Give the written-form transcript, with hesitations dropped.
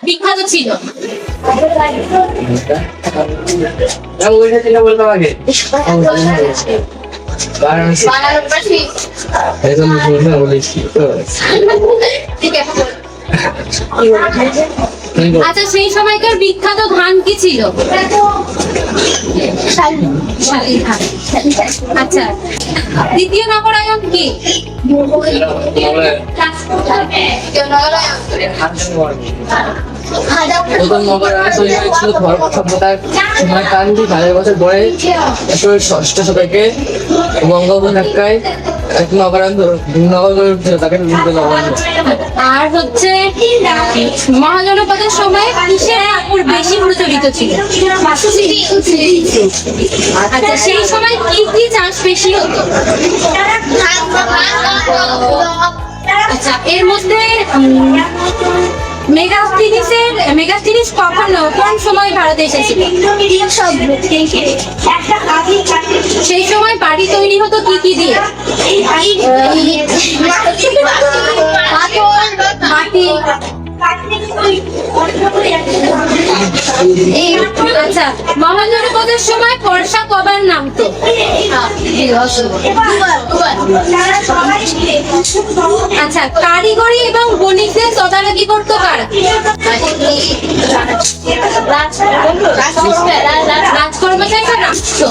বিখ্যাত ছিল? বলতাম আগে বানারসি। এখন বলেছি ঠিক আছে। আচ্ছা, সেই সময়কার বিখ্যাত ধান কি ছিল? শালি ধান। আচ্ছা, দ্বিতীয় নগরায়ণ কি? প্রথম নগরায়ণ তৈরি হয়েছিল ধর্ম সভ্যতার সময়কান্তি 1000 বছর পরে 106 শতকে বঙ্গোপসাগরায় এক নগরায়ণ নগর গড়ে উঠেছিল, তাকে নগরায়ণ। আর হচ্ছে মহাজনপদের সময় কিসের ঠাকুর বেশি প্রচলিত ছিল? আচ্ছা, সেই সময় কি কি চাষ বেশি হতো? আচ্ছা, এর মধ্যে মেগাস্টিনিস কখনো কোন সময় ভারতে এসেছিল? সেই সময় বাড়ি তৈরি হতো কি কি দিয়ে? মাটি। আচ্ছা, মহাজনপদের সময় বর্ষা কবার নামতো? আচ্ছা, কারিগরি এবং বণিকদের তদারকি করতো কারা? রাজকর্মচারী বা রাষ্ট্র?